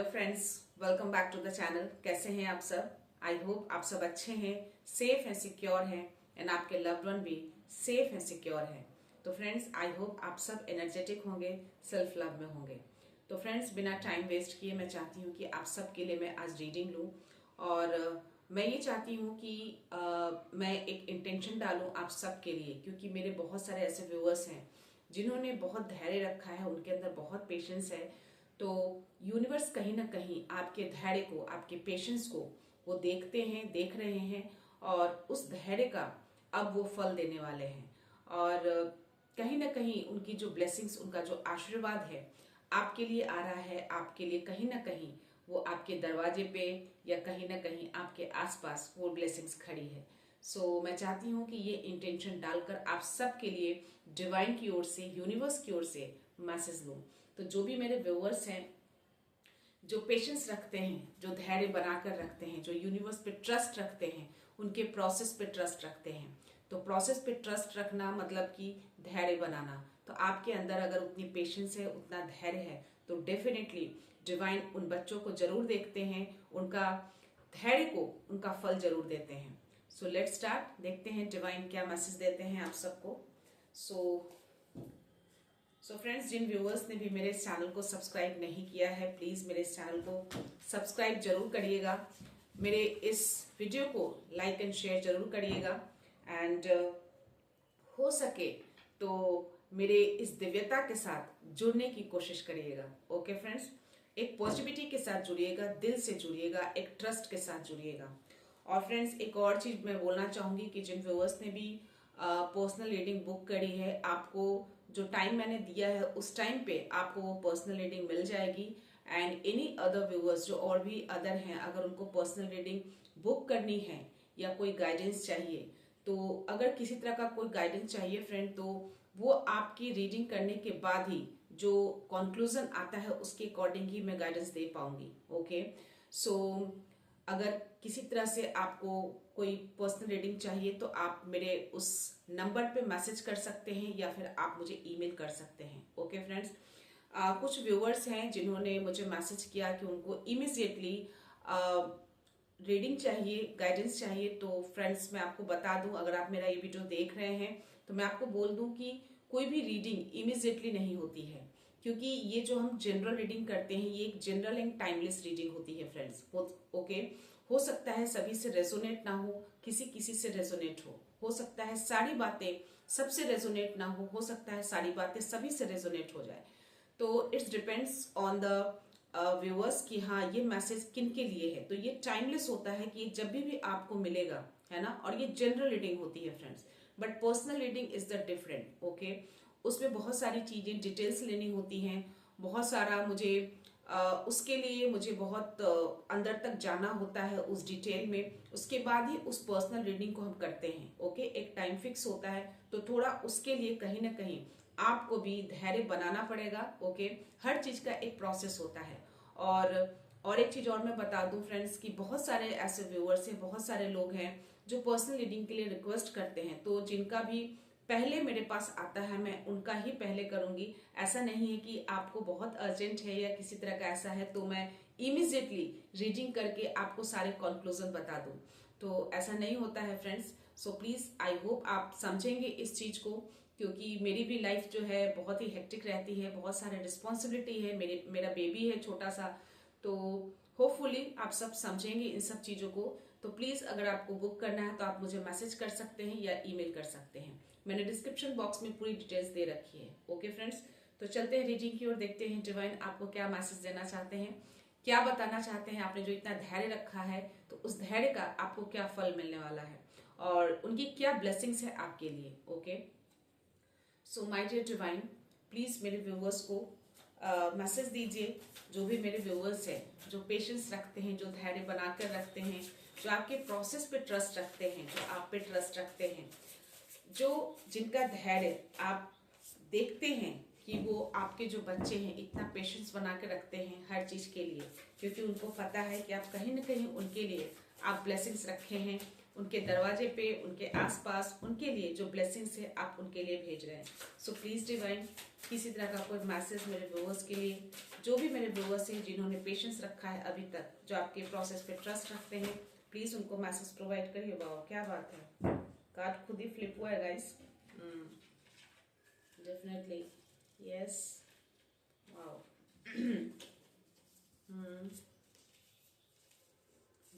Hello friends, welcome back to the channel. कैसे हैं आप सब? आई होप आप सब अच्छे हैं, सेफ हैं, सिक्योर हैं एंड आपके लव्ड वन भी सेफ हैं, सिक्योर हैं। तो फ्रेंड्स, आई होप आप सब एनर्जेटिक होंगे, सेल्फ लव में होंगे। तो फ्रेंड्स, बिना टाइम वेस्ट किए मैं चाहती हूँ कि आप सब के लिए मैं आज रीडिंग लूँ और मैं ये चाहती हूँ कि मैं एक इंटेंशन डालूँ आप सब के लिए, क्योंकि मेरे बहुत सारे ऐसे व्यूअर्स हैं जिन्होंने बहुत धैर्य रखा है, उनके अंदर बहुत पेशेंस है। तो यूनिवर्स कहीं ना कहीं आपके धैर्य को, आपके पेशेंस को वो देखते हैं, देख रहे हैं और उस धैर्य का अब वो फल देने वाले हैं। और कहीं ना कहीं उनकी जो ब्लेसिंग्स, उनका जो आशीर्वाद है आपके लिए आ रहा है, आपके लिए कहीं ना कहीं वो आपके दरवाजे पे या कहीं ना कहीं आपके आसपास वो ब्लेसिंग्स खड़ी है। सो मैं चाहती हूँ कि ये इंटेंशन डालकर आप सब के लिए डिवाइन की ओर से, यूनिवर्स की ओर से मैसेज दूँ। तो जो भी मेरे व्यूअर्स हैं, जो पेशेंस रखते हैं, जो धैर्य बनाकर रखते हैं, जो यूनिवर्स पे ट्रस्ट रखते हैं, उनके प्रोसेस पे ट्रस्ट रखते हैं। तो प्रोसेस पे ट्रस्ट रखना मतलब कि धैर्य बनाना। तो आपके अंदर अगर उतनी पेशेंस है, उतना धैर्य है, तो डेफिनेटली डिवाइन उन बच्चों को जरूर देखते हैं, उनका धैर्य को, उनका फल जरूर देते हैं। So let's start. देखते हैं डिवाइन क्या मैसेज देते हैं आप सबको। सो फ्रेंड्स, जिन व्यूअर्स ने भी मेरे इस चैनल को सब्सक्राइब नहीं किया है, प्लीज़ मेरे इस चैनल को सब्सक्राइब जरूर करिएगा, मेरे इस वीडियो को लाइक एंड शेयर जरूर करिएगा एंड हो सके तो मेरे इस दिव्यता के साथ जुड़ने की कोशिश करिएगा। ओके फ्रेंड्स, एक पॉजिटिविटी के साथ जुड़िएगा, दिल से जुड़िएगा, एक ट्रस्ट के साथ जुड़िएगा। और फ्रेंड्स, एक और चीज़ मैं बोलना चाहूँगी कि जिन व्यूअर्स ने भी पर्सनल रीडिंग बुक करी है, आपको जो टाइम मैंने दिया है उस टाइम पे आपको वो पर्सनल रीडिंग मिल जाएगी। एंड एनी अदर व्यूअर्स जो और भी अदर हैं, अगर उनको पर्सनल रीडिंग बुक करनी है या कोई गाइडेंस चाहिए, तो अगर किसी तरह का कोई गाइडेंस चाहिए फ्रेंड, तो वो आपकी रीडिंग करने के बाद ही जो कंक्लूजन आता है उसके अकॉर्डिंग ही मैं गाइडेंस दे पाऊंगी। ओके, सो अगर किसी तरह से आपको कोई पर्सनल रीडिंग चाहिए तो आप मेरे उस नंबर पे मैसेज कर सकते हैं या फिर आप मुझे ईमेल कर सकते हैं। ओके फ्रेंड्स, कुछ व्यूअर्स हैं जिन्होंने मुझे मैसेज किया कि उनको इमीडिएटली रीडिंग चाहिए, गाइडेंस चाहिए। तो फ्रेंड्स, मैं आपको बता दूं, अगर आप मेरा ये वीडियो देख रहे हैं तो मैं आपको बोल दूं कि कोई भी रीडिंग इमीडिएटली नहीं होती है, क्योंकि ये जो हम जनरल रीडिंग करते हैं ये एक जनरल एंड टाइमलेस रीडिंग होती है फ्रेंड्स। ओके, हो सकता है सभी से रेजोनेट ना हो, किसी किसी से रेजोनेट हो सकता है सारी बातें सबसे रेजोनेट ना हो सकता है सारी बातें सभी से रेजोनेट हो जाए। तो it's depends on the viewers कि हाँ ये मैसेज किन के लिए है। तो ये टाइमलेस होता है कि जब भी आपको मिलेगा, है ना। और ये जनरल रीडिंग होती है friends, but personal reading is the different. Okay, उसमें बहुत सारी चीजें डिटेल्स लेनी होती हैं, बहुत सारा मुझे उसके लिए मुझे बहुत अंदर तक जाना होता है उस डिटेल में, उसके बाद ही उस पर्सनल रीडिंग को हम करते हैं। ओके, एक टाइम फिक्स होता है, तो थोड़ा उसके लिए कहीं ना कहीं आपको भी धैर्य बनाना पड़ेगा। ओके, हर चीज का एक प्रोसेस होता है। और एक चीज और मैं बता दूं फ्रेंड्स कि बहुत सारे ऐसे व्यूअर्स हैं, बहुत सारे लोग हैं जो पर्सनल रीडिंग के लिए रिक्वेस्ट करते हैं, तो जिनका भी पहले मेरे पास आता है मैं उनका ही पहले करूंगी। ऐसा नहीं है कि आपको बहुत अर्जेंट है या किसी तरह का ऐसा है तो मैं इमीडिएटली रीडिंग करके आपको सारे कंक्लूजन बता दूं, तो ऐसा नहीं होता है friends. So please, I hope आप समझेंगे इस चीज को, क्योंकि मेरी भी लाइफ जो है बहुत ही हेक्टिक रहती है, बहुत सारे रिस्पॉन्सिबिलिटी है, मेरा बेबी है छोटा सा। तो होपफुली आप सब समझेंगे इन सब चीजों को। तो प्लीज, अगर आपको बुक करना है तो आप मुझे मैसेज कर सकते हैं या ईमेल कर सकते हैं। मैंने डिस्क्रिप्शन बॉक्स में पूरी डिटेल्स दे रखी है। ओके फ्रेंड्स, तो चलते हैं रीडिंग की ओर, देखते हैं डिवाइन आपको क्या मैसेज देना चाहते हैं, क्या बताना चाहते हैं। आपने जो इतना धैर्य रखा है तो उस धैर्य का आपको क्या फल मिलने वाला है और उनकी क्या ब्लेसिंग्स है आपके लिए। Okay, so my dear divine, please मेरे व्यूअर्स को मैसेज दीजिए। जो भी मेरे व्यूअर्स हैं, जो पेशेंस रखते हैं, जो धैर्य बनाकर रखते हैं, जो आपके प्रोसेस पे ट्रस्ट रखते हैं, जो आप पे ट्रस्ट रखते हैं, जो जिनका धैर्य आप देखते हैं कि वो आपके जो बच्चे हैं इतना पेशेंस बना के रखते हैं हर चीज के लिए, क्योंकि उनको पता है कि आप कहीं ना कहीं उनके लिए आप ब्लेसिंग्स रखे हैं, उनके दरवाजे पे, उनके आसपास, उनके लिए जो ब्लेसिंग्स है आप उनके लिए भेज रहे हैं। सो प्लीज डिवाइन, किसी तरह का कोई मैसेज मेरे व्यूअर्स के लिए, जो भी मेरे व्यूअर्स हैं जिन्होंने पेशेंस रखा है अभी तक, जो आपके प्रोसेस पे ट्रस्ट रखते हैं, प्लीज उनको मैसेज प्रोवाइड करिए। बाबा क्या बात है, कार्ड खुद ही फ्लिप हुआ है guys. Definitely yes, wow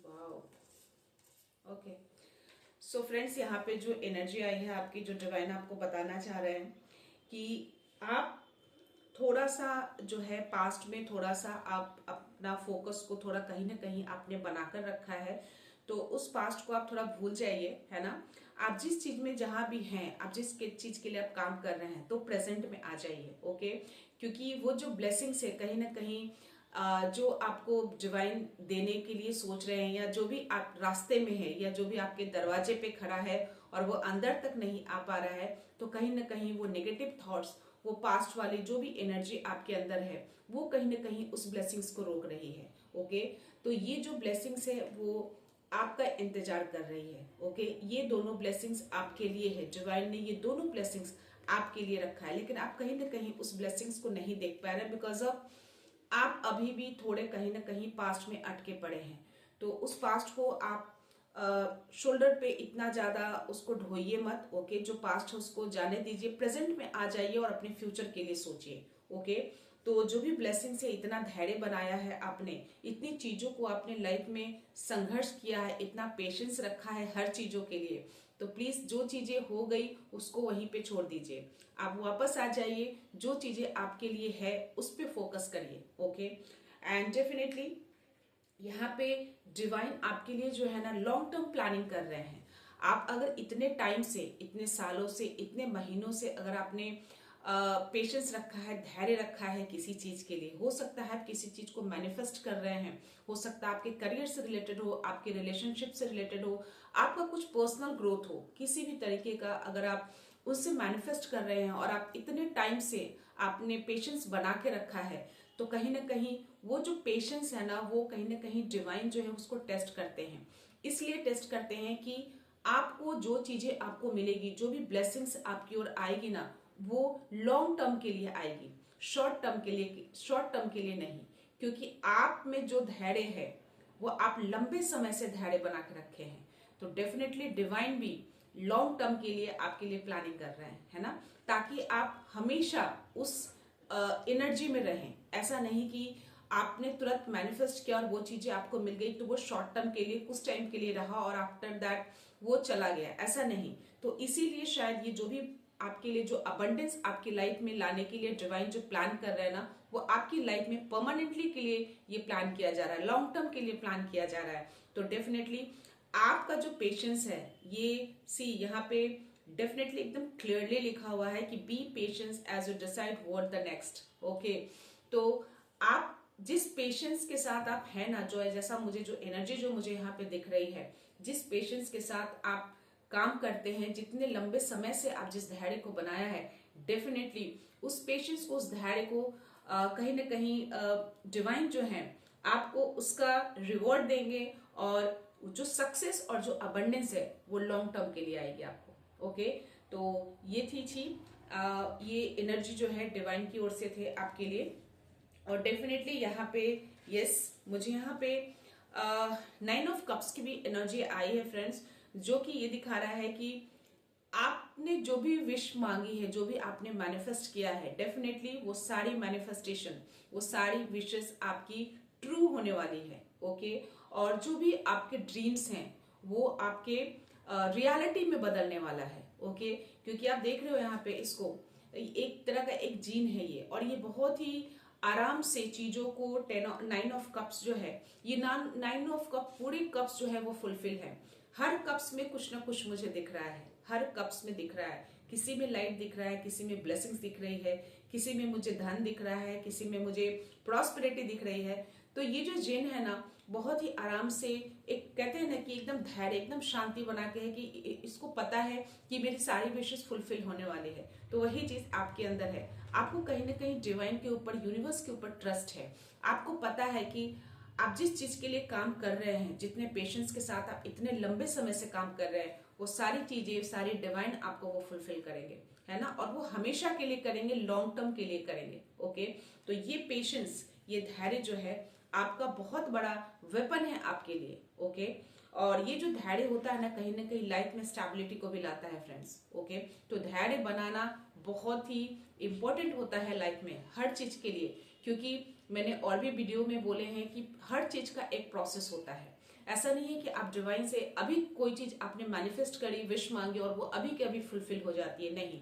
wow. Okay, so friends, यहाँ पे जो एनर्जी आई है आपकी, जो डिवाइन आपको बताना चाह रहे हैं कि आप थोड़ा सा जो है पास्ट में थोड़ा सा आप अपना फोकस को थोड़ा कहीं ना कहीं आपने बनाकर रखा है, तो उस पास्ट को आप थोड़ा भूल जाइए, है ना। आप जिस चीज में जहां भी हैं, आप जिस चीज के लिए आप काम कर रहे हैं, तो प्रेजेंट में आ जाइए। ओके, क्योंकि वो जो ब्लेसिंग्स है कहीं ना कहीं जो आपको डिवाइन देने के लिए सोच रहे हैं, या जो भी आप रास्ते में है, या जो भी आपके दरवाजे पे खड़ा है और वो अंदर तक नहीं आ पा रहा है, तो कहीं ना कहीं वो नेगेटिव थॉट्स, वो पास्ट वाली जो भी एनर्जी आपके अंदर है, वो कहीं ना कहीं उस ब्लेसिंग्स को रोक रही है। ओके, तो ये जो ब्लेसिंग्स है वो आपका इंतजार कर रही है। ओके, ये दोनों ब्लेसिंग्स आपके लिए है, डिवाइन ने ये दोनों ब्लेसिंग्स आपके लिए रखा है, लेकिन आप कहीं ना कहीं उस ब्लेसिंग्स को नहीं देख पा रहे, बिकॉज ऑफ आप अभी भी थोड़े कहीं ना कहीं पास्ट में अटके पड़े हैं। तो उस पास्ट को आप शोल्डर पे इतना ज्यादा उसको ढोइए मत। ओके, जो पास्ट है उसको जाने दीजिए, प्रेजेंट में आ जाइए और अपने फ्यूचर के लिए सोचिए। ओके, तो जो भी ब्लेसिंग से इतना धैर्य बनाया है आपने, इतनी चीजों को आपने लाइफ में संघर्ष किया है, इतना पेशेंस रखा है हर चीजों के लिए, तो प्लीज जो चीजें हो गई उसको वहीं पे छोड़ दीजिए, आप वापस आ जाइए, जो चीजें आपके लिए है उस पर फोकस करिए। ओके, एंड डेफिनेटली यहाँ पे डिवाइन आपके लिए जो है ना लॉन्ग टर्म प्लानिंग कर रहे हैं। आप अगर इतने टाइम से, इतने सालों से, इतने महीनों से अगर आपने पेशेंस रखा है, धैर्य रखा है किसी चीज के लिए, हो सकता है आप किसी चीज को मैनिफेस्ट कर रहे हैं, हो सकता है आपके करियर से रिलेटेड हो, आपके रिलेशनशिप से रिलेटेड हो, आपका कुछ पर्सनल ग्रोथ हो, किसी भी तरीके का अगर आप उससे मैनिफेस्ट कर रहे हैं और आप इतने टाइम से आपने पेशेंस बना के रखा है, तो कहीं ना कहीं वो जो पेशेंस है ना, वो कहीं ना कहीं डिवाइन जो है उसको टेस्ट करते हैं। इसलिए टेस्ट करते हैं कि आपको जो चीजें आपको मिलेगी, जो भी ब्लेसिंग्स आपकी ओर आएगी ना, वो लॉन्ग टर्म के लिए आएगी, शॉर्ट टर्म के लिए नहीं। क्योंकि आप में जो धैर्य है वो आप लंबे समय से धैर्य बना के रखे हैं, तो डेफिनेटली डिवाइन भी लॉन्ग टर्म के लिए आपके लिए प्लानिंग कर रहे हैं, है ना, ताकि आप हमेशा उस एनर्जी में रहें। ऐसा नहीं कि आपने तुरंत मैनिफेस्ट किया और वो चीजें आपको मिल गई तो वो शॉर्ट टर्म के लिए कुछ टाइम के लिए रहा और आफ्टर दैट वो चला गया, ऐसा नहीं। तो इसीलिए शायद ये जो भी आपके लिए जो अबंडेंस आपकी लाइफ में लाने के लिए डिवाइन जो प्लान कर रहे हैं ना, वो आपकी लाइफ में परमानेंटली के लिए ये प्लान किया जा रहा है, लॉन्ग टर्म के लिए प्लान किया जा रहा है। तो डेफिनेटली आपका जो पेशेंस है, ये सी यहाँ पे डेफिनेटली एकदम क्लियरली लिखा हुआ है कि be patience as you decide what the next. Okay, तो आप जिस पेशेंस के साथ आप है ना, जो है जैसा मुझे जो एनर्जी जो मुझे यहाँ पे दिख रही है, जिस पेशेंस के साथ आप काम करते हैं, जितने लंबे समय से आप जिस धैर्य को बनाया है, डेफिनेटली उस पेशेंस को, उस धैर्य को कहीं ना कहीं डिवाइन जो है आपको उसका रिवॉर्ड देंगे, और जो सक्सेस और जो अबंडेंस है वो लॉन्ग टर्म के लिए आएगी आपको। ओके, तो ये थी ये एनर्जी जो है डिवाइन की ओर से थे आपके लिए। और डेफिनेटली यहाँ पे यस, मुझे यहाँ पे 9 ऑफ कप्स की भी एनर्जी आई है फ्रेंड्स, जो कि ये दिखा रहा है कि आपने जो भी विश मांगी है, जो भी आपने मैनिफेस्ट किया है, डेफिनेटली वो सारी मैनिफेस्टेशन, वो सारी विशेस आपकी ट्रू होने वाली है। ओके, और जो भी आपके ड्रीम्स हैं वो आपके रियलिटी में बदलने वाला है। ओके, क्योंकि आप देख रहे हो यहाँ पे इसको एक तरह का एक जीन है ये, और ये बहुत ही आराम से चीजों को 9 ऑफ कप्स जो है, ये 9 ऑफ कप पूरे कप्स जो है वो फुलफिल है। हर कप्स में कुछ ना कुछ मुझे दिख रहा है, हर कप्स में दिख रहा है, किसी में लाइट दिख रहा है, किसी में ब्लेसिंग्स दिख रही है, किसी में मुझे धन दिख रहा है, किसी में मुझे प्रॉस्पेरिटी दिख रही है। तो ये जो जिन है ना, बहुत ही आराम से, एक कहते हैं ना कि एकदम धैर्य, एकदम शांति बना के है कि इसको पता है कि मेरी सारी विशेष फुलफिल होने वाली है। तो वही चीज आपके अंदर है, आपको कहीं ना कहीं डिवाइन के ऊपर, यूनिवर्स के ऊपर ट्रस्ट है। आपको पता है कि आप जिस चीज के लिए काम कर रहे हैं, जितने पेशेंस के साथ आप इतने लंबे समय से काम कर रहे हैं, वो सारी चीजें, सारी डिवाइन आपको वो फुलफिल करेंगे, है ना। और वो हमेशा के लिए करेंगे, लॉन्ग टर्म के लिए करेंगे। ओके, तो ये पेशेंस, ये धैर्य जो है आपका बहुत बड़ा वेपन है आपके लिए। ओके, और ये जो धैर्य होता है ना कहीं लाइफ में स्टेबिलिटी को भी लाता है फ्रेंड्स। ओके, तो धैर्य बनाना बहुत ही इंपॉर्टेंट होता है लाइफ में हर चीज के लिए, क्योंकि मैंने और भी वीडियो में बोले हैं कि हर चीज का एक प्रोसेस होता है। ऐसा नहीं है कि आप डिवाइन से अभी कोई चीज आपने मैनिफेस्ट करी, विश मांगी और वो अभी के अभी फुलफिल हो जाती है। नहीं,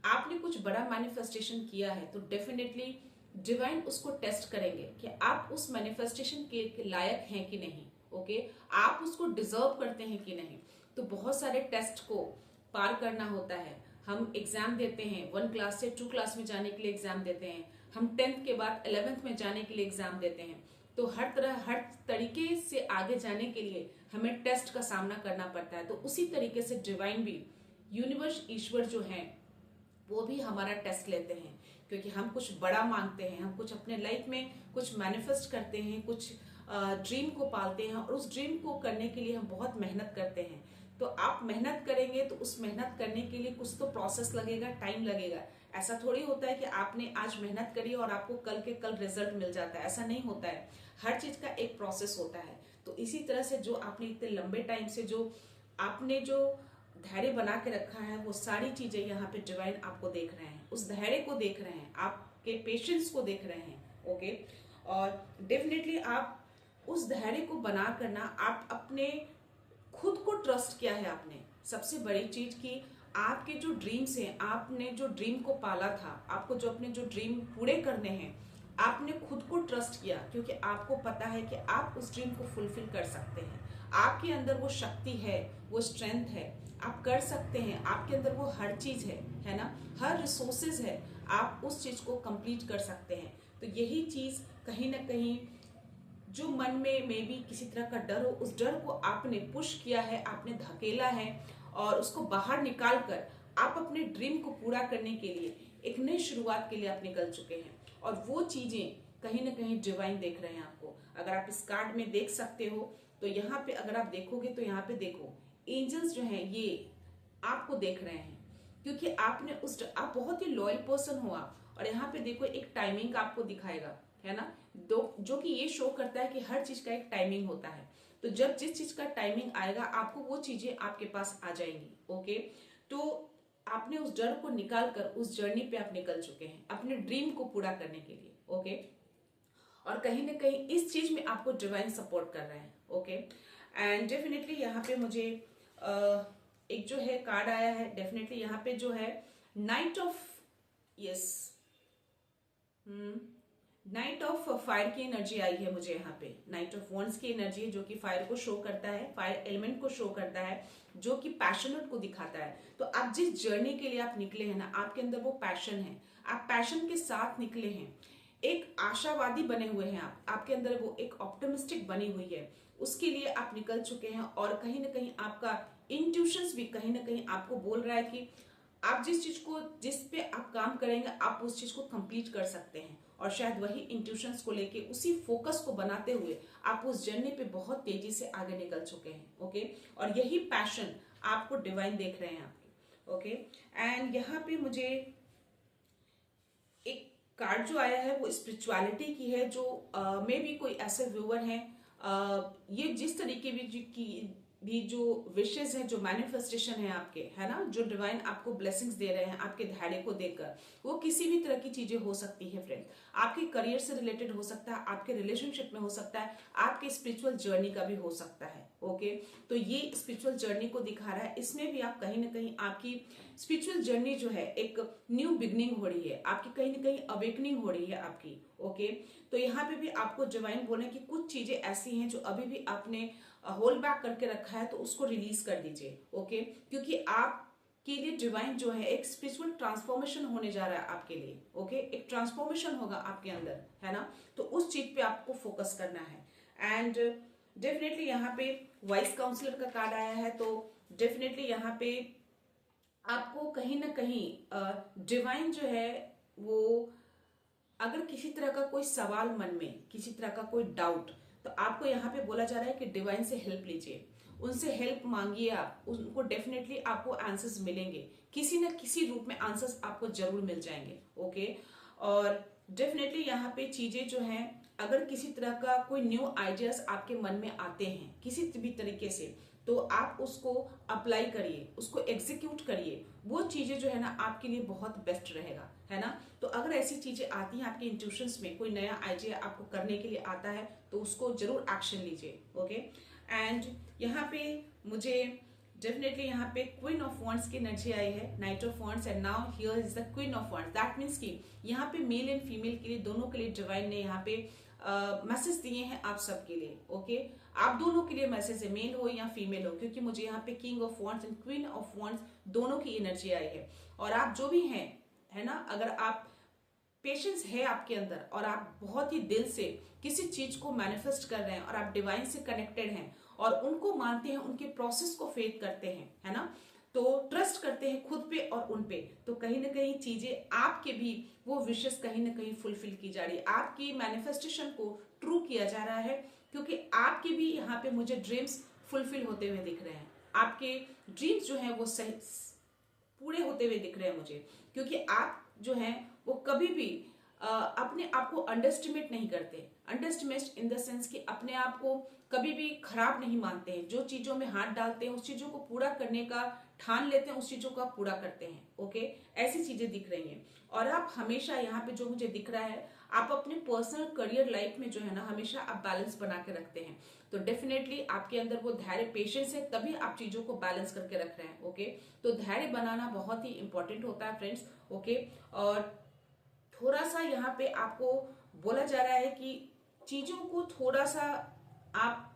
आपने कुछ बड़ा मैनिफेस्टेशन किया है तो डेफिनेटली डिवाइन उसको टेस्ट करेंगे कि आप उस मैनिफेस्टेशन के लायक हैं कि नहीं। ओके, आप उसको डिजर्व करते हैं कि नहीं। तो बहुत सारे टेस्ट को पार करना होता है। हम एग्जाम देते हैं, 1 क्लास से 2 क्लास में जाने के लिए एग्जाम देते हैं, हम 10th के बाद 11th में जाने के लिए एग्जाम देते हैं। तो हर तरीके से आगे जाने के लिए हमें टेस्ट का सामना करना पड़ता है। तो उसी तरीके से डिवाइन भी, यूनिवर्स, ईश्वर जो है वो भी हमारा टेस्ट लेते हैं, क्योंकि हम कुछ बड़ा मांगते हैं, हम कुछ अपने लाइफ में कुछ मैनिफेस्ट करते हैं, कुछ ड्रीम को पालते हैं और उस ड्रीम को करने के लिए हम बहुत मेहनत करते हैं। तो आप मेहनत करेंगे तो उस मेहनत करने के लिए कुछ तो प्रोसेस लगेगा, टाइम लगेगा। ऐसा थोड़ी होता है कि आपने आज मेहनत करी और आपको कल के कल रिजल्ट मिल जाता है, ऐसा नहीं होता है। हर चीज का एक प्रोसेस होता है। तो इसी तरह से जो आपने इतने लंबे टाइम से जो आपने जो धैर्य बना के रखा है, वो सारी चीजें यहाँ पे डिवाइन आपको देख रहे हैं, उस धैर्य को देख रहे हैं, आपके पेशेंस को देख रहे हैं। ओके, और डेफिनेटली आप उस धैर्य को बना करना, आप अपने खुद को ट्रस्ट किया है आपने। सबसे बड़ी चीज की आपके जो ड्रीम्स हैं, आपने जो ड्रीम को पाला था, आपको जो अपने जो ड्रीम पूरे करने हैं, आपने खुद को ट्रस्ट किया, क्योंकि आपको पता है कि आप उस ड्रीम को फुलफिल कर सकते हैं। आपके अंदर वो शक्ति है, वो स्ट्रेंथ है, आप कर सकते हैं। आपके अंदर वो हर चीज है ना, हर रिसोर्सेज है, आप उस चीज को कंप्लीट कर सकते हैं। तो यही चीज कहीं ना कहीं जो मन में मे भी किसी तरह का डर हो, उस डर को आपने पुश किया है, आपने धकेला है और उसको बाहर निकाल कर आप अपने ड्रीम को पूरा करने के लिए एक नई शुरुआत के लिए आप निकल चुके हैं। और वो चीजें कहीं ना कहीं डिवाइन देख रहे हैं आपको। अगर आप इस कार्ड में देख सकते हो तो यहाँ पे अगर आप देखोगे तो यहाँ पे देखो, एंजल्स जो हैं ये आपको देख रहे हैं, क्योंकि आपने आप बहुत ही लॉयल पर्सन हो आप। और यहाँ पे देखो एक टाइमिंग आपको दिखाएगा, है ना, जो कि ये शो करता है कि हर चीज का एक टाइमिंग होता है। तो जब जिस चीज का टाइमिंग आएगा आपको वो चीजें आपके पास आ जाएंगी। ओके, तो आपने उस डर को निकाल कर उस जर्नी पे आप निकल चुके हैं अपने ड्रीम को पूरा करने के लिए। ओके, और कहीं ना कहीं इस चीज में आपको डिवाइन सपोर्ट कर रहे हैं। ओके, एंड डेफिनेटली यहाँ पे मुझे एक जो है कार्ड आया है, डेफिनेटली यहाँ पे जो है night of, yes, night of fire की एनर्जी आई है मुझे यहाँ पे। नाइट ऑफ वॉन्ड्स की एनर्जी है, जो कि फायर को शो करता है, फायर एलिमेंट को शो करता है, जो कि पैशनेट को दिखाता है। तो आप जिस जर्नी के लिए आप निकले हैं ना, आपके अंदर वो पैशन है, आप पैशन के साथ निकले हैं, एक आशावादी बने हुए हैं आप, आपके अंदर वो एक ऑप्टिमिस्टिक बनी हुई है, उसके लिए आप निकल चुके हैं। और कहीं ना कहीं आपका इंट्यूशंस भी कहीं ना कहीं आपको बोल रहा है कि आप जिस पे आप काम करेंगे आप उस चीज को कंप्लीट कर सकते हैं। और शायद वही इंट्यूशंस को लेके, उसी फोकस को बनाते हुए आप उस जर्नी पे बहुत तेजी से आगे निकल चुके हैं। ओके, और यही पैशन आपको डिवाइन देख रहे हैं आपके। ओके, एंड यहाँ पे मुझे एक कार्ड जो आया है वो स्पिरिचुअलिटी की है, जो मे भी कोई ऐसे व्यूअर हैं, ये जिस तरीके भी जो विशेष है, जो मैनिफेस्टेशन है आपके, है ना, जो डिवाइन आपको ब्लेसिंग्स दे रहे हैं आपके धैर्य को देखकर, वो किसी भी तरह की चीजें हो सकती है फ्रेंड। आपके करियर से रिलेटेड हो सकता है, आपके रिलेशनशिप में हो सकता है, आपके स्पिरिचुअल जर्नी का भी हो सकता है। ओके, तो ये स्पिरिचुअल जर्नी को दिखा रहा है। इसमें भी आप कहीं ना कहीं आपकी स्पिरिचुअल जर्नी जो है एक न्यू बिगनिंग हो रही है, आपकी कहीं ना कहीं अवेकनिंग हो रही है आपकी। ओके, तो यहाँ पे भी आपको डिवाइन बोले कि कुछ चीजें ऐसी हैं जो अभी भी आपने होल्ड बैक करके रखा है, तो उसको रिलीज कर दीजिए। ओके, क्योंकि आप के लिए डिवाइन जो है एक स्पिरिचुअल ट्रांसफॉर्मेशन होने जा रहा है आपके लिए। ओके, एक ट्रांसफॉर्मेशन होगा आपके अंदर, है ना, तो उस चीज पे आपको फोकस करना है। एंड डेफिनेटली यहाँ पे वाइस काउंसलर का कार्ड आया है, तो डेफिनेटली यहाँ पे आपको कहीं ना कहीं डिवाइन जो है वो, अगर किसी तरह का कोई सवाल मन में, किसी तरह का कोई डाउट, तो आपको यहाँ पे बोला जा रहा है कि डिवाइन से हेल्प लीजिए, उनसे हेल्प मांगिए, आप उनको डेफिनेटली आपको आंसर्स मिलेंगे, किसी न किसी रूप में आंसर्स आपको जरूर मिल जाएंगे। ओके, और डेफिनेटली यहाँ पे चीजें जो हैं, अगर किसी तरह का कोई न्यू आइडियाज आपके मन में आते हैं किसी भी तरीके से, तो आप उसको अप्लाई करिए, उसको एग्जीक्यूट करिए। वो चीजें जो है ना आपके लिए बहुत बेस्ट रहेगा, है ना। तो अगर ऐसी चीजें आती हैं आपके इंट्यूशंस में, कोई नया आइडिया आपको करने के लिए आता है, तो उसको जरूर एक्शन लीजिए। ओके, एंड यहाँ पे मुझे डेफिनेटली यहाँ पे क्वीन ऑफ वॉन्ड्स की एनर्जी आई है, night of wands, and now here is the queen of wands. That means कि यहाँ पे मेल एंड फीमेल के लिए, दोनों के लिए डिवाइन ने यहाँ पे मैसेज दिए हैं आप सबके लिए। ओके, आप दोनों के लिए मैसेज है, मेल हो या फीमेल हो, क्योंकि मुझे यहाँ पे king of wands and queen of wands दोनों की एनर्जी आई है। और आप जो भी हैं, है ना, अगर आप पेशेंस है आपके अंदर और आप बहुत ही दिल से किसी चीज को मैनिफेस्ट कर रहे हैं और आप डिवाइन से कनेक्टेड हैं और उनको मानते हैं, उनके प्रोसेस को फेथ करते हैं, है ना, तो ट्रस्ट करते हैं खुद पे और उन पे, तो कहीं ना कहीं चीजें आपके भी वो विशेष कहीं ना कहीं फुलफिल की जा रही है, आपकी मैनिफेस्टेशन को ट्रू किया जा रहा है, क्योंकि आपके भी यहाँ पे मुझे ड्रीम्स फुलफिल होते हुए दिख रहे हैं। आपके ड्रीम्स जो है वो सही पूरे होते हुए दिख रहे हैं मुझे, क्योंकि आप जो हैं वो कभी भी अपने आप को अंडरस्टिमेट नहीं करते। अंडरस्टिमेट इन द सेंस कि अपने आप को कभी भी खराब नहीं मानते हैं, जो चीजों में हाथ डालते हैं उस चीजों को पूरा करने का ठान लेते हैं, उस चीजों को आप पूरा करते हैं। ओके, ऐसी चीजें दिख रही हैं। और आप हमेशा यहाँ पे जो मुझे दिख रहा है, आप अपने पर्सनल करियर लाइफ में जो है ना हमेशा आप बैलेंस बना के रखते हैं, तो डेफिनेटली आपके अंदर वो धैर्य पेशेंस है, तभी आप चीजों को बैलेंस करके रख रहे हैं। ओके, तो धैर्य बनाना बहुत ही इंपॉर्टेंट होता है फ्रेंड्स। ओके, और थोड़ा सा यहाँ पे आपको बोला जा रहा है कि चीजों को थोड़ा सा आप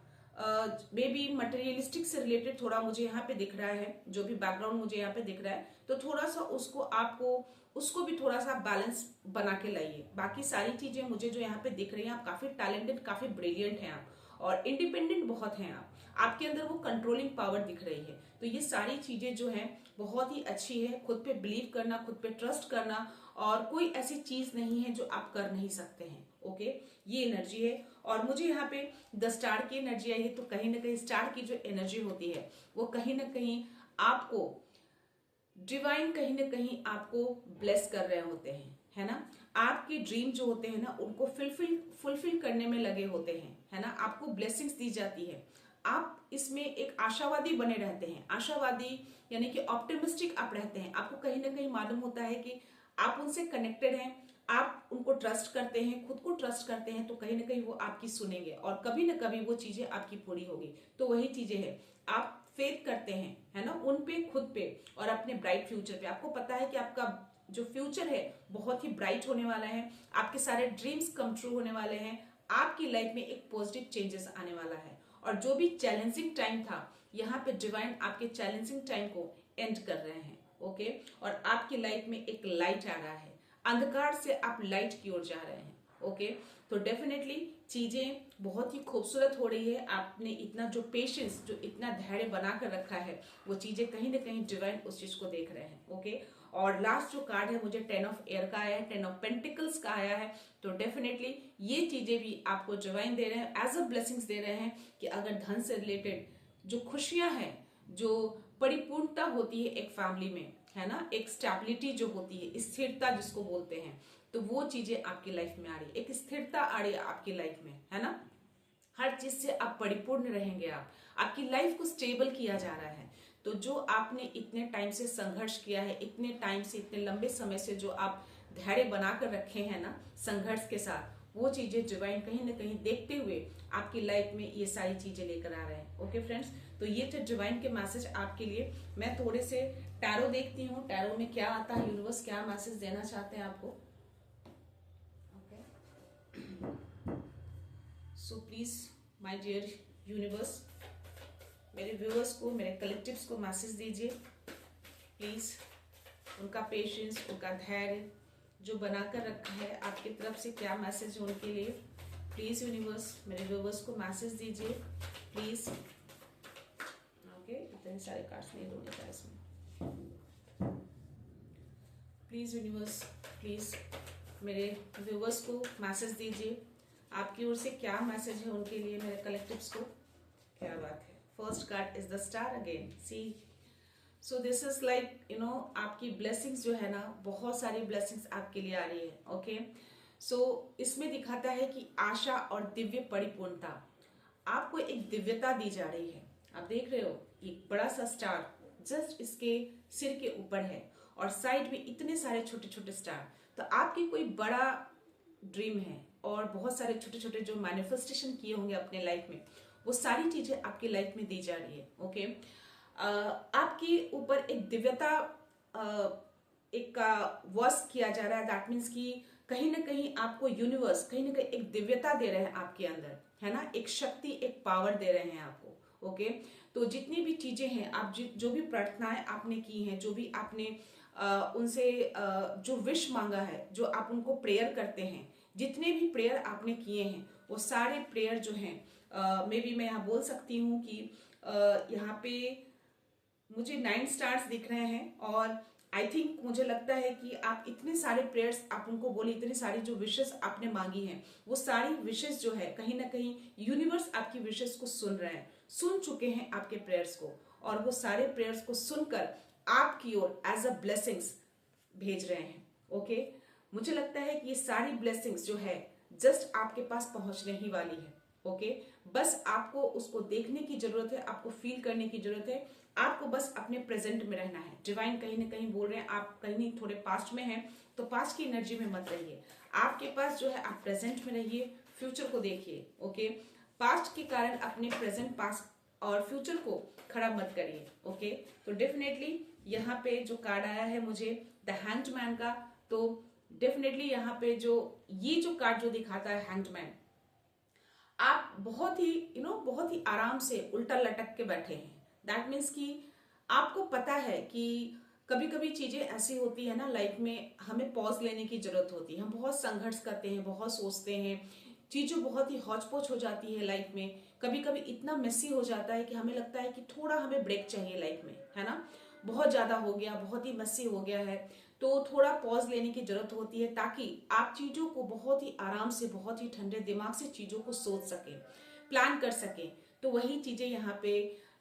मे बी मटेरियलिस्टिक से रिलेटेड थोड़ा मुझे यहाँ पे दिख रहा है, जो भी बैकग्राउंड मुझे यहाँ पे दिख रहा है, तो थोड़ा सा उसको आपको उसको भी थोड़ा सा बैलेंस बना के लाइए। बाकी सारी चीजें मुझे जो यहाँ पे दिख रही हैं, आप काफी टैलेंटेड, काफी ब्रिलियंट हैं आप, और इंडिपेंडेंट बहुत हैं आप, आपके अंदर वो कंट्रोलिंग पावर दिख रही है। तो ये सारी चीजें जो हैं बहुत ही अच्छी है। खुद पे बिलीव करना, खुद पे ट्रस्ट करना, और कोई ऐसी चीज नहीं है जो आप कर नहीं सकते हैं। ओके, ये एनर्जी है। और मुझे यहाँ पे द स्टार की एनर्जी आई है, तो कहीं ना कहीं स्टार की जो एनर्जी होती है वो कहीं ना कहीं आपको डिवाइन कहीं ना कहीं आपको ब्लेस कर रहे होते हैं, है ना। आपके ड्रीम जो होते हैं ना उनको फुलफिल करने में लगे होते हैं, है ना। आपको ब्लेसिंग्स दी जाती है, आप इसमें एक आशावादी बने रहते हैं। आशावादी यानी कि ऑप्टिमिस्टिक आप रहते हैं। आपको कहीं ना कहीं मालूम होता है कि आप उनसे कनेक्टेड हैं, आप उनको ट्रस्ट करते हैं, खुद को ट्रस्ट करते हैं, तो कहीं ना कहीं वो आपकी सुनेंगे और कभी ना कभी वो चीजें आपकी पूरी होगी। तो वही चीजें हैं, आप फेथ करते हैं, है ना, उन पे, खुद पे और अपने ब्राइट फ्यूचर पे। आपको पता है कि आपका जो फ्यूचर है बहुत ही ब्राइट होने वाला है, आपके सारे ड्रीम्स कम ट्रू होने वाले हैं, आपकी लाइफ में एक पॉजिटिव चेंजेस आने वाला है। और जो भी चैलेंजिंग टाइम था, यहाँ पे डिवाइन आपके चैलेंजिंग टाइम को एंड कर रहे हैं। ओके, और आपकी लाइफ में एक लाइट आ रहा है, अंधकार से आप लाइट की ओर जा रहे हैं। ओके, तो डेफिनेटली चीजें बहुत ही खूबसूरत हो रही है। आपने इतना जो पेशेंस, जो इतना धैर्य बनाकर रखा है, वो चीजें कहीं ना कहीं डिवाइन उस चीज को देख रहे हैं। ओके, और लास्ट जो कार्ड है मुझे 10 ऑफ एयर का आया है, 10 ऑफ पेंटिकल्स का आया है, तो डेफिनेटली ये चीजें भी आपको डिवाइन दे रहे हैं, एज अ ब्लेसिंग्स दे रहे हैं कि अगर धन से रिलेटेड जो खुशियां हैं, जो परिपूर्णता होती है एक फैमिली में, है ना, एक स्टेबिलिटी जो होती है, स्थिरता जिसको बोलते हैं, तो वो चीजें आपकी लाइफ में आ रही है, एक स्थिरता आ रही है आपकी लाइफ में, है ना। हर चीज से आप परिपूर्ण रहेंगे, आपकी लाइफ को स्टेबल किया जा रहा है। तो जो आपने इतने टाइम से संघर्ष किया है, इतने टाइम से, इतने लंबे समय से जो आप धैर्य बनाकर रखे हैं ना संघर्ष के साथ, वो चीजें डिवाइन कहीं ना कहीं देखते हुए आपकी लाइफ में ये सारी चीजें लेकर आ रहे हैं। ओके फ्रेंड्स, तो ये थे डिवाइन के मैसेज आपके लिए। मैं थोड़े से टैरो देखती हूँ, टैरो में क्या आता है, यूनिवर्स क्या मैसेज देना चाहते हैं आपको। So please my dear universe, मेरे व्यूअर्स को, मेरे कलेक्टिव्स को मैसेज दीजिए प्लीज। उनका पेशेंस, उनका धैर्य जो बनाकर रखा है आपकी तरफ से, क्या मैसेज है उनके लिए। प्लीज यूनिवर्स मेरे व्यूअर्स को मैसेज दीजिए प्लीज। ओके, इतने सारे कार्ड्स नहीं होने का इसमें। प्लीज यूनिवर्स, प्लीज मेरे व्यूअर्स को मैसेज दीजिए। आपकी ओर से क्या मैसेज है उनके लिए मेरे कलेक्टिव्स को? क्या बात है। First card is the star again, see. So this is like आपकी ब्लेसिंग्स जो है ना, बहुत सारी ब्लेसिंग्स आपके लिए आ रही है। ओके, सो इसमें दिखाता है कि आशा और दिव्य परिपूर्णता, आपको एक दिव्यता दी जा रही है। आप देख रहे हो एक बड़ा सा स्टार जस्ट इसके सिर के ऊपर है और साइड में इतने सारे छोटे छोटे स्टार। तो आपकी कोई बड़ा ड्रीम है और बहुत सारे छोटे छोटे जो मैनिफेस्टेशन किए होंगे अपने लाइफ में, वो सारी चीजें आपकी लाइफ में दी जा रही है। ओके, आपके ऊपर एक दिव्यता एक का वश किया जा रहा है। दैट मीन्स कि कहीं ना कहीं आपको यूनिवर्स कहीं ना कहीं एक दिव्यता दे रहे हैं आपके अंदर, है ना, एक शक्ति, एक पावर दे रहे हैं आपको। ओके, तो जितनी भी चीजें हैं, आप जो भी प्रार्थनाएं आपने की हैं, जो भी आपने उनसे जो विश मांगा है, जो आप उनको प्रेयर करते हैं, जितने भी प्रेयर आपने किए हैं, वो सारे प्रेयर जो हैं, मे बी मैं यहाँ बोल सकती हूँ कि यहाँ पे मुझे 9 स्टार्स दिख रहे हैं। और आई थिंक मुझे लगता है कि आप इतने सारे प्रेयर्स आप उनको बोले, इतनी सारी जो विशेष आपने मांगी हैं, वो सारी विशेष जो है कहीं ना कहीं यूनिवर्स आपकी विशेष को सुन रहे हैं, सुन चुके हैं आपके प्रेयर्स को, और वो सारे प्रेयर्स को सुनकर आपकी ओर एज अ ब्लेसिंग्स भेज रहे हैं। ओके, मुझे लगता है कि ये सारी ब्लेसिंग्स जो है जस्ट आपके पास पहुंचने ही वाली है। ओके, बस आपको उसको देखने की जरूरत है, आपको फील करने की जरूरत है, आपको बस अपने प्रेजेंट में रहना है। डिवाइन कहीं ना कहीं बोल रहे हैं, आप कहीं थोड़े पास्ट में हैं तो पास्ट की एनर्जी में मत रहिए, आपके पास जो है आप प्रेजेंट में रहिए, फ्यूचर को देखिए। ओके, पास्ट के कारण अपने प्रेजेंट, पास्ट और फ्यूचर को खराब मत करिए। ओके, तो डेफिनेटली यहाँ पे जो कार्ड आया है मुझे द हैंग्ड मैन का, तो डेफिनेटली यहाँ पे जो ये जो कार्ड जो दिखाता है हैंग्ड मैन, आप बहुत ही बहुत ही आराम से उल्टा लटक के बैठे हैं। दैट मीन्स कि आपको पता है कि कभी कभी चीजें ऐसी होती है ना लाइफ में, हमें पॉज लेने की जरूरत होती है। हम बहुत संघर्ष करते हैं, बहुत सोचते हैं, चीजें बहुत ही हौच पौच हो जाती है लाइफ में। कभी कभी इतना मेसी हो जाता है कि हमें लगता है कि थोड़ा हमें ब्रेक चाहिए लाइफ में, है ना, बहुत ज्यादा हो गया, बहुत ही मेसी हो गया है, तो थोड़ा पॉज लेने की जरूरत होती है ताकि आप चीजों को बहुत ही आराम से, बहुत ही ठंडे दिमाग से चीजों को सोच सके, प्लान कर सके। तो वही चीजें यहाँ पे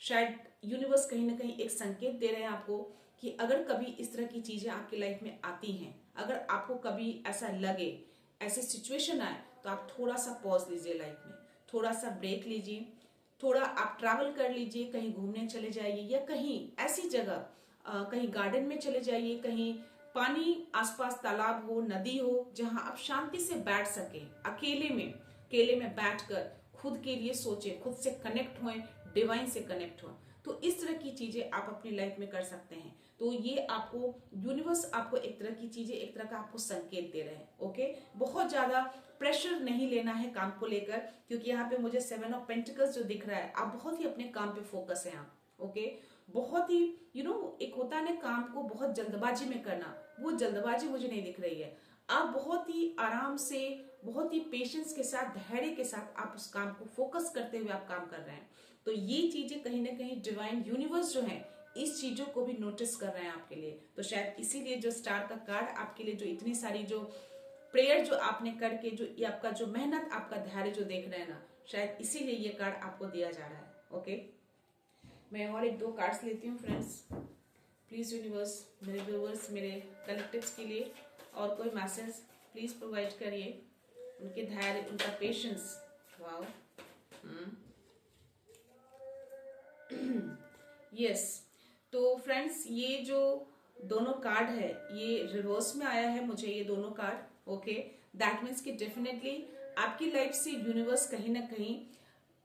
शायद यूनिवर्स कहीं ना कहीं एक संकेत दे रहे हैं आपको कि अगर कभी इस तरह की चीजें आपकी लाइफ में आती हैं, अगर आपको कभी ऐसा लगे, ऐसे सिचुएशन आए, तो आप थोड़ा सा पॉज लीजिए लाइफ में, थोड़ा सा ब्रेक लीजिए, थोड़ा आप ट्रैवल कर लीजिए, कहीं घूमने चले जाइए, या कहीं ऐसी जगह कहीं गार्डन में चले जाइए, कहीं पानी आसपास तालाब हो, नदी हो, जहां आप शांति से बैठ सके, अकेले में बैठकर खुद के लिए सोचे, खुद से कनेक्ट होएं, डिवाइन से कनेक्ट हो। तो इस तरह की चीजें आप अपनी लाइफ में कर सकते हैं। तो ये आपको यूनिवर्स आपको एक तरह की चीजें, एक तरह का आपको संकेत दे रहे हैं। ओके, बहुत ज्यादा प्रेशर नहीं लेना है काम को लेकर, क्योंकि यहाँ पे मुझे 7 ऑफ पेंटिकल्स जो दिख रहा है, आप बहुत ही अपने काम पे फोकस है आप। ओके, बहुत ही एक होता है ना काम को बहुत जल्दबाजी में करना, वो जल्दबाजी मुझे नहीं दिख रही है। आप बहुत ही आराम से, बहुत ही पेशेंस के साथ, धैर्य के साथ आप उस काम को फोकस करते हुए आप काम कर रहे हैं। तो ये चीजें कहीं ना कहीं डिवाइन यूनिवर्स जो है इस चीजों को भी नोटिस कर रहे हैं आपके लिए। तो शायद इसीलिए जो स्टार का कार्ड आपके लिए, जो इतनी सारी जो प्रेयर जो आपने करके, जो ये आपका जो मेहनत, आपका धैर्य जो देख रहे हैं ना, शायद इसीलिए ये कार्ड आपको दिया जा रहा है। ओके, मैं और एक दो कार्ड्स लेती हूँ फ्रेंड्स। प्लीज यूनिवर्स मेरे व्यूवर्स, मेरे कलेक्टिव्स के लिए और कोई मैसेज प्लीज प्रोवाइड करिए, उनके धैर्य, उनका पेशेंस। Wow, yes. तो फ्रेंड्स ये जो दोनों कार्ड है ये रिवर्स में आया है मुझे, ये दोनों कार्ड। ओके, दैट मीन्स कि डेफिनेटली आपकी लाइफ से यूनिवर्स कहीं ना कहीं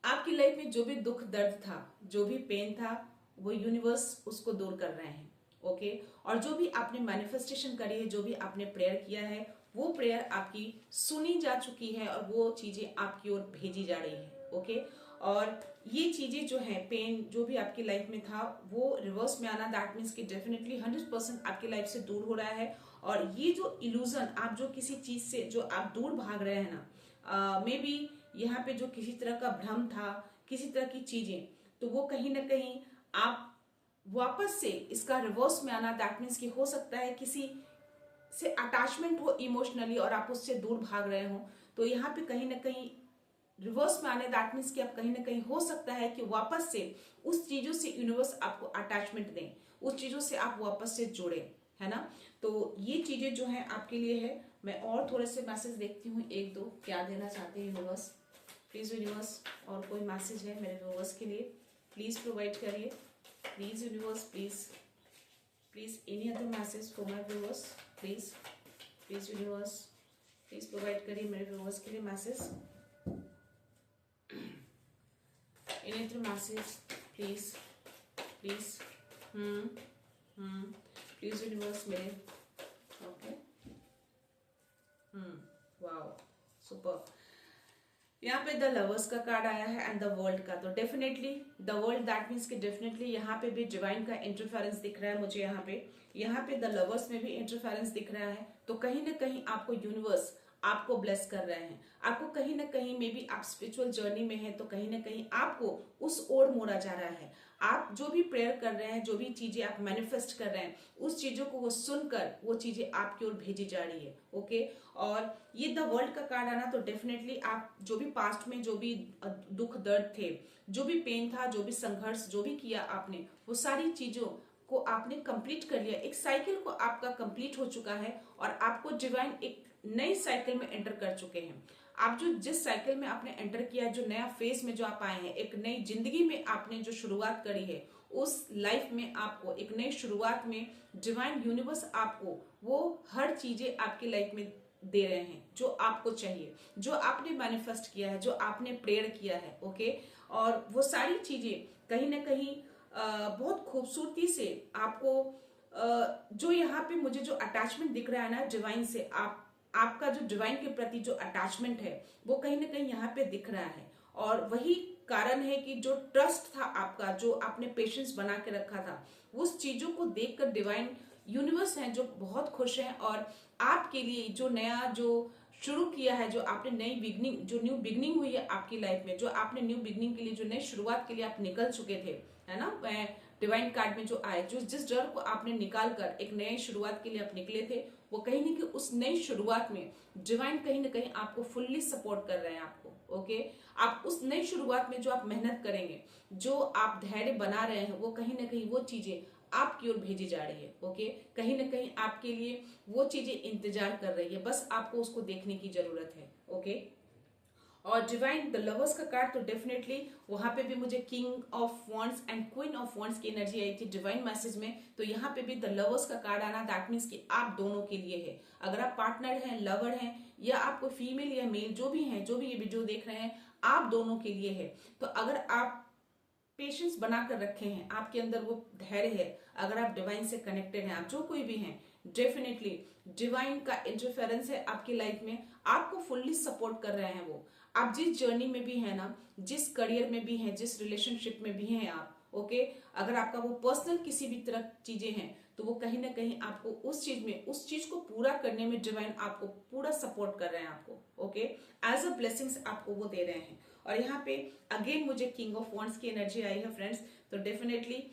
आपकी लाइफ में जो भी दुख दर्द था, जो भी पेन था, वो यूनिवर्स उसको दूर कर रहे हैं। ओके, और जो भी आपने मैनिफेस्टेशन करी है, जो भी आपने प्रेयर किया है, वो प्रेयर आपकी सुनी जा चुकी है और वो चीजें आपकी ओर भेजी जा रही है। ओके, और ये चीजें जो है, पेन जो भी आपकी लाइफ में था वो रिवर्स में आना, दैट मीन्स कि डेफिनेटली 100% आपकी लाइफ से दूर हो रहा है। और ये जो इल्यूजन, आप जो किसी चीज से जो आप दूर भाग रहे हैं ना, मे बी यहाँ पे जो किसी तरह का भ्रम था, किसी तरह की चीजें, तो वो कहीं ना कहीं आप वापस से इसका रिवर्स में आना, दैट मीन्स कि हो सकता है किसी से अटैचमेंट हो इमोशनली और आप उससे दूर भाग रहे हो, तो यहाँ पे कहीं ना कहीं रिवर्स में आने, दैट मीन्स कि आप कहीं ना कहीं हो सकता है कि वापस से उस चीजों से यूनिवर्स आपको अटैचमेंट दें, उस चीजों से आप वापस से जुड़े, है ना। तो ये चीजें जो है आपके लिए है। मैं और थोड़े से मैसेज देखती हूँ, एक दो क्या देना चाहते हैं यूनिवर्स। प्लीज यूनिवर्स, और कोई मैसेज है मेरे व्यूअर्स के लिए, प्लीज प्रोवाइड करिए। Please universe, please please any other message for my viewers, please please universe, please provide करिए मेरे व्यूअर्स के लिए message, any other message please please. Please universe मेरे, ओके। Wow, super. यहाँ पे द लवर्स का card आया है एंड द वर्ल्ड का। तो definitely the world, that means कि डेफिनेटली यहाँ पे भी डिवाइन का इंटरफेरेंस दिख रहा है मुझे। यहाँ पे द लवर्स में भी इंटरफेरेंस दिख रहा है। तो कहीं ना कहीं आपको यूनिवर्स आपको ब्लेस कर रहे हैं, आपको कहीं ना कहीं मे बी आप स्पिरिचुअल जर्नी में हैं, तो कहीं ना कहीं आपको उस ओर मोड़ा जा रहा है। आप जो भी प्रेयर कर रहे हैं, जो भी चीजें आप मैनिफेस्ट कर रहे हैं, उस चीजों को वो सुनकर वो चीजें आपकी ओर भेजी जा रही है, ओके। और ये द वर्ल्ड का कार्ड आना, तो डेफिनेटली आप जो भी पास्ट में जो भी दुख दर्द थे, जो भी पेन था, जो भी संघर्ष जो भी किया आपने, वो सारी चीजों को आपने कंप्लीट कर लिया। एक साइकिल को आपका कंप्लीट हो चुका है और आपको डिवाइन एक नई साइकिल में एंटर कर चुके हैं। आप जो जिस साइकिल में आपने एंटर किया है, जो नया फेज में जो आप आए हैं, एक नई जिंदगी में आपने जो शुरुआत करी है, उस लाइफ में आपको एक नई शुरुआत में डिवाइन यूनिवर्स आपको वो हर चीजें आपकी लाइफ में दे रहे हैं जो आपको चाहिए, जो आपने मैनिफेस्ट किया है, जो आपने प्रेयर किया है, ओके। और वो सारी चीजें कहीं ना कहीं बहुत खूबसूरती से आपको जो यहाँ पे मुझे जो अटैचमेंट दिख रहा है ना डिवाइन से, आपका जो डिवाइन के प्रति जो अटैचमेंट है वो कहीं ना कहीं यहाँ पे दिख रहा है। और वही कारण है कि जो ट्रस्ट था आपका, जो आपने पेशेंस बना के रखा था, उस चीजों को देखकर डिवाइन यूनिवर्स हैं जो बहुत खुश हैं। और आपके लिए जो नया जो शुरू किया है, जो आपने नई बिगनिंग, जो न्यू बिगनिंग हुई है आपकी लाइफ में, जो आपने न्यू बिगनिंग के लिए, जो नई शुरुआत के लिए आप निकल चुके थे, है ना। डिवाइन कार्ड में जो आए, जो जिस डर को आपने निकाल कर एक नई शुरुआत के लिए आप निकले थे, वो कहीं ना कहीं उस नई शुरुआत में डिवाइन कहीं ना कहीं आपको फुल्ली सपोर्ट कर रहे हैं आपको, ओके। आप उस नई शुरुआत में जो आप मेहनत करेंगे, जो आप धैर्य बना रहे हैं, वो कहीं ना कहीं वो चीजें आपकी ओर भेजी जा रही है, ओके। कहीं ना कहीं आपके लिए वो चीजें इंतजार कर रही है, बस आपको उसको देखने की जरूरत है, ओके। और डिवाइन द लवर्स का कार्ड, तो डेफिनेटली वहां पे भी मुझे king of wands and queen of wands की एनर्जी आई थी डिवाइन मैसेज में। तो यहाँ पे भी द लवर्स का कार्ड आना, दैट मीन्स कि आप दोनों के लिए है। अगर आप पार्टनर हैं, लवर हैं, या आपको फीमेल या मेल जो भी हैं, जो भी ये वीडियो देख रहे हैं, आप दोनों के लिए है। तो अगर आप पेशेंस बनाकर रखे हैं, आपके अंदर वो धैर्य है, अगर आप डिवाइन से कनेक्टेड हैं, आप जो कोई भी हैं, डेफिनेटली डिवाइन का इंटरफेरेंस है आपकी लाइफ में, आपको फुल्ली सपोर्ट कर रहे हैं वो। आप जिस जर्नी में भी है ना, जिस करियर में भी हैं, जिस रिलेशनशिप में भी हैं आप, ओके। अगर आपका वो पर्सनल किसी भी तरह चीजें हैं, तो वो कहीं ना कहीं आपको उस चीज में, उस चीज को पूरा करने में डिवाइन आपको पूरा सपोर्ट कर रहे हैं आपको, ओके। एज अ ब्लेसिंग्स आपको वो दे रहे हैं। और यहाँ पे अगेन मुझे किंग ऑफ वॉन्ड्स की एनर्जी आई है फ्रेंड्स। तो डेफिनेटली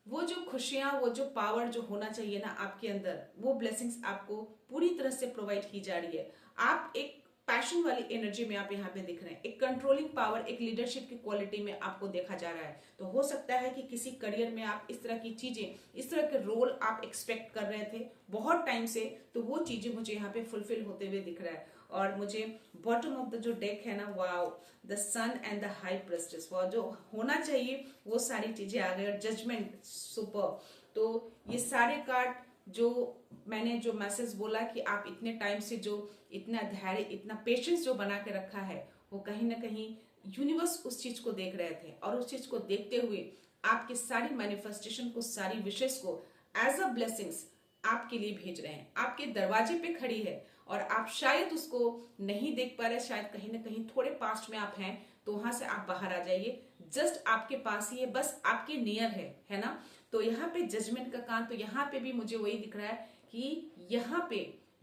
वो जो खुशियां, वो जो पावर जो होना चाहिए ना आपके अंदर, वो ब्लेसिंग्स आपको पूरी तरह से प्रोवाइड की जा रही है। आप एक पैशन वाली एनर्जी में आप यहाँ पे दिख रहे हैं, एक कंट्रोलिंग पावर, एक लीडरशिप की क्वालिटी में आपको देखा जा रहा है। तो हो सकता है कि किसी करियर में आप इस तरह की चीजें, इस तरह के रोल आप एक्सपेक्ट कर रहे थे बहुत टाइम से, तो वो चीजें मुझे यहाँ पे फुलफिल होते हुए दिख रहा है। और मुझे बॉटम ऑफ द जो डेक है ना, wow, the sun and the high priestess, वो जो होना चाहिए वो सारी चीजें आ गई। और जजमेंट, सुपर। तो ये सारे कार्ड जो मैंने जो मैसेज बोला कि आप इतने टाइम से जो इतना धैर्य, इतना पेशेंस जो बना के रखा है, वो कहीं ना कहीं यूनिवर्स उस चीज को देख रहे थे। और उस चीज को देखते हुए आपकी सारी मैनिफेस्टेशन को, सारी विशेष को एज अ ब्लेसिंग्स आपके लिए भेज रहे हैं। आपके दरवाजे पे खड़ी है और आप शायद उसको नहीं देख पा रहे, शायद कहीं ना कहीं थोड़े पास्ट में आप हैं, तो वहां से आप बाहर आ जाइए। जस्ट आपके पास ही है, बस आपके नियर है ना। तो यहाँ पे जजमेंट का काम, तो यहाँ पे भी मुझे वही दिख रहा है कि यहाँ पे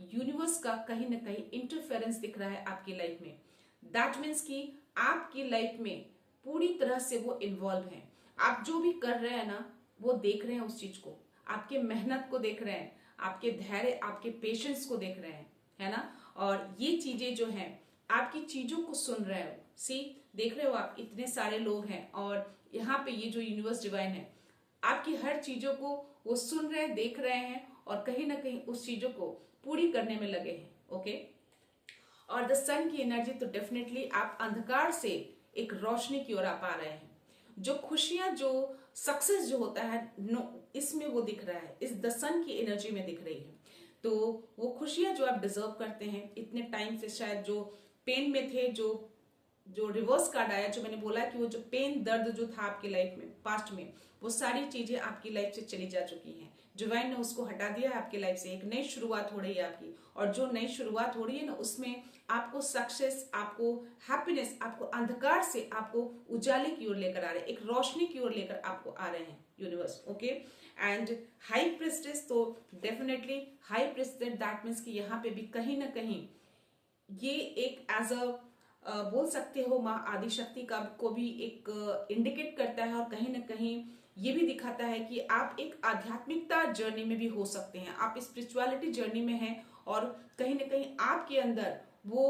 यूनिवर्स का कहीं ना कहीं इंटरफेरेंस दिख रहा है आपकी लाइफ में। दैट मीन्स कि आपकी लाइफ में पूरी तरह से वो इन्वॉल्व हैं। आप जो भी कर रहे हैं ना, वो देख रहे हैं उस चीज को, आपके मेहनत को देख रहे हैं, आपके धैर्य, आपके पेशेंस को देख रहे हैं, है ना। और ये चीजें जो हैं आपकी चीजों को सुन रहे हो। सी, देख रहे हो आप, इतने सारे लोग हैं और यहाँ पे ये जो यूनिवर्स डिवाइन है आपकी हर चीजों को वो सुन रहे हैं, देख रहे हैं और कहीं ना कहीं उस चीजों को पूरी करने में लगे हैं। ओके, और द सन की एनर्जी, तो डेफिनेटली आप अंधकार से एक रोशनी की ओर आप आ रहे हैं। जो खुशियां, जो सक्सेस जो होता है इसमें वो दिख रहा है, इस द सन की एनर्जी में दिख रही है। तो वो खुशियां जो आप डिजर्व करते हैं, इतने टाइम से शायद जो पेन में थे, जो रिवर्स कार्ड आया, जो मैंने बोला कि वो जो पेन दर्द जो था आपकी लाइफ में पास्ट में, वो सारी चीजें आपकी लाइफ से चली जा चुकी हैं। डिवाइन ने उसको हटा दिया है आपकी लाइफ से। एक नई शुरुआत हो रही है आपकी, और जो नई शुरुआत हो रही है ना उसमें आपको सक्सेस, आपको हैप्पीनेस, आपको अंधकार से आपको उजाले की ओर लेकर आ रहे हैं, एक रोशनी की ओर लेकर आपको आ रहे हैं universe. Okay, and high priestess, तो definitely high priestess that means कि यहाँ पे भी कहीं ना कहीं ये एक एज अ बोल सकते हो माँ आदिशक्ति का को भी एक इंडिकेट करता है, और कहीं ना कहीं ये भी दिखाता है कि आप एक आध्यात्मिकता जर्नी में भी हो सकते हैं, आप स्पिरिचुअलिटी जर्नी में हैं, और कहीं ना कहीं आपके अंदर वो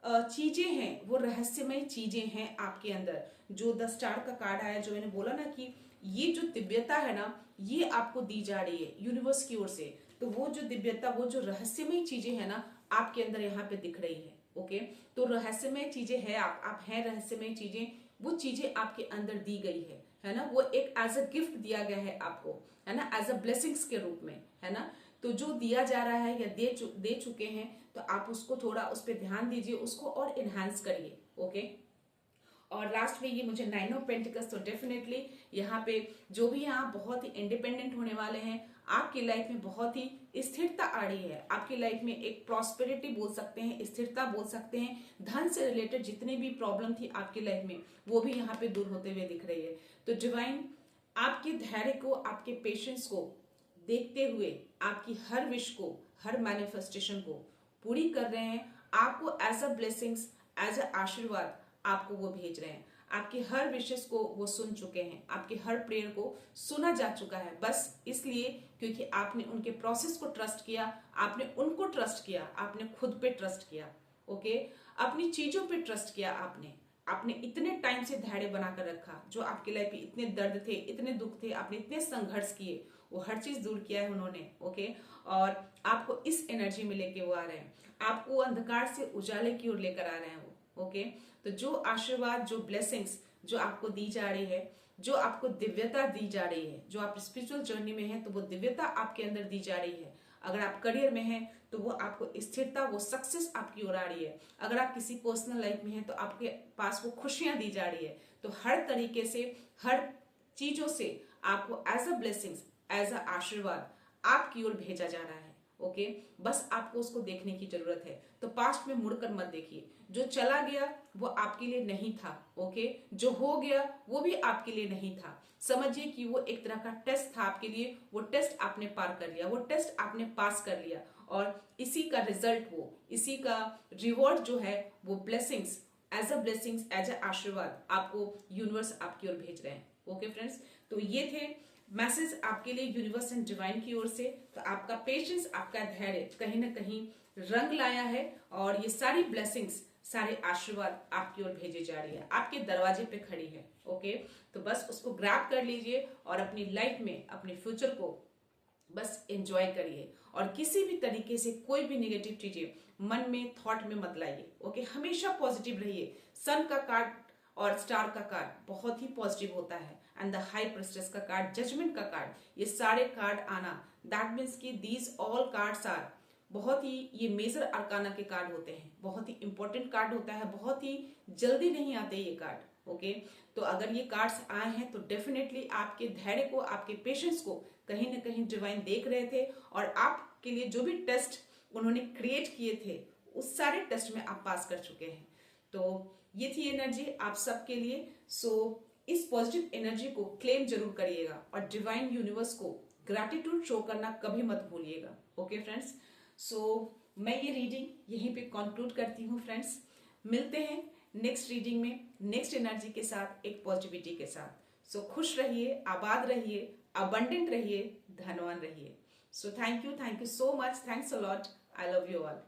चीजें हैं, वो रहस्यमय चीजें हैं आपके अंदर। जो द स्टार का कार्ड आया, जो मैंने बोला ना कि ये जो दिव्यता है ना, ये आपको दी जा रही है यूनिवर्स की ओर से। तो वो जो दिव्यता, वो जो रहस्यमय चीजें है ना आपके अंदर यहाँ पे दिख रही है। ओके, तो रहस्यमय चीजें है, आप हैं रहस्यमय चीजें, वो चीजें आपके अंदर दी गई है ना, वो एक एज अ गिफ्ट दिया गया है आपको, है ना, एज अ ब्लेसिंग्स के रूप में, है ना। तो जो दिया जा रहा है या दे चुके हैं, तो आप उसको थोड़ा उस पर ध्यान दीजिए, उसको और इनहांस करिए। ओके, और लास्ट में ये मुझे 9 ऑफ पेंटिकल्स, तो डेफिनेटली यहाँ पे जो भी हैं आप बहुत ही इंडिपेंडेंट होने वाले हैं। आपकी लाइफ में बहुत ही स्थिरता आ रही है, आपकी लाइफ में एक प्रॉस्पेरिटी बोल सकते हैं, स्थिरता बोल सकते हैं। धन से रिलेटेड जितनी भी प्रॉब्लम थी आपकी लाइफ में, वो भी यहाँ पे दूर होते हुए दिख रही है। तो डिवाइन आपके धैर्य को, आपके पेशेंस को देखते हुए आपकी हर विश को, हर मैनिफेस्टेशन को पूरी कर रहे हैं। आपको as a blessings, as a आशीर्वाद आपको वो भेज रहे हैं। आपकी हर विशेष को वो सुन चुके हैं, आपके हर प्रेयर को सुना जा चुका है, बस इसलिए क्योंकि आपने उनके प्रोसेस को ट्रस्ट किया, आपने उनको ट्रस्ट किया, आपने खुद पे ट्रस्ट किया। ओके, अपनी चीजों पे ट्रस्ट किया आपने इतने टाइम से धैर्य बनाकर रखा। जो आपकी लाइफ में इतने दर्द थे, इतने दुख थे, आपने इतने संघर्ष किए, वो हर चीज दूर किया है उन्होंने। ओके, और आपको इस एनर्जी में लेके वो आ रहे हैं, आपको अंधकार से उजाले की ओर लेकर आ रहे हैं वो। ओके, तो जो आशीर्वाद, जो ब्लेसिंग्स जो आपको दी जा रही है, जो आपको दिव्यता दी जा रही है, जो आप स्पिरिचुअल जर्नी में हैं तो वो दिव्यता आपके अंदर दी जा रही है। अगर आप करियर में हैं तो वो आपको स्थिरता, वो सक्सेस आपकी ओर आ रही है। अगर आप किसी पर्सनल लाइफ में हैं तो आपके पास वो खुशियां दी जा रही है। तो हर तरीके से, हर चीजों से आपको as a blessings, as a आशीर्वाद आपकी ओर भेजा जा रहा है। ओके, बस आपको उसको देखने की जरूरत है। तो पास्ट में मुड़कर मत देखिए, जो चला गया वो आपके लिए नहीं था। ओके, जो हो गया वो भी आपके लिए नहीं था। समझिए कि वो एक तरह का टेस्ट था आपके लिए, वो टेस्ट आपने पार कर लिया, वो टेस्ट आपने पास कर लिया, और इसी का रिजल्ट, वो इसी का रिवॉर्ड जो है वो blessings, as a blessings, as a आशीर्वाद आपको यूनिवर्स आपकी ओर भेज रहे हैं। ओके फ्रेंड्स, तो ये थे मैसेज आपके लिए यूनिवर्स एंड डिवाइन की ओर से। तो आपका पेशेंस, आपका धैर्य कहीं ना कहीं रंग लाया है, और ये सारी ब्लेसिंग्स, सारे आशीर्वाद आपकी ओर भेजे जा रही है, आपके दरवाजे पे खड़ी है। ओके, तो बस उसको ग्रैब कर लीजिए और अपनी लाइफ में, अपने फ्यूचर को बस एंजॉय करिए, और किसी भी तरीके से कोई भी नेगेटिव चीजें मन में, थॉट में मत लाइए। ओके, हमेशा पॉजिटिव रहिए। सन का कार्ड और स्टार का कार्ड बहुत ही पॉजिटिव होता है, एंड द हाई प्रेस्टेस का कार्ड, जजमेंट का कार्ड, ये सारे कार्ड आना, दैट मीन्स कि दीज ऑल कार्ड्स आर बहुत ही, ये मेजर अरकाना के कार्ड होते हैं, बहुत ही इंपॉर्टेंट कार्ड होता है, बहुत ही जल्दी नहीं आते ये कार्ड। ओके, तो अगर ये कार्ड्स आए हैं तो डेफिनेटली आपके धैर्य को, आपके पेशेंस को कहीं ना कहीं डिवाइन देख रहे थे, और आपके लिए जो भी टेस्ट उन्होंने क्रिएट किए थे उस सारे टेस्ट में आप पास कर चुके हैं। तो ये थी एनर्जी आप सबके लिए। सो इस पॉजिटिव एनर्जी को क्लेम जरूर करिएगा, और डिवाइन यूनिवर्स को ग्रैटिट्यूड शो करना कभी मत भूलिएगा। ओके फ्रेंड्स, सो मैं ये रीडिंग यहीं पे कंक्लूड करती हूँ फ्रेंड्स। मिलते हैं नेक्स्ट रीडिंग में, नेक्स्ट एनर्जी के साथ, एक पॉजिटिविटी के साथ। सो खुश रहिए, आबाद रहिए, अबंडेंट रहिए, धनवान रहिए। So thank you so much, thanks a lot, I love you all.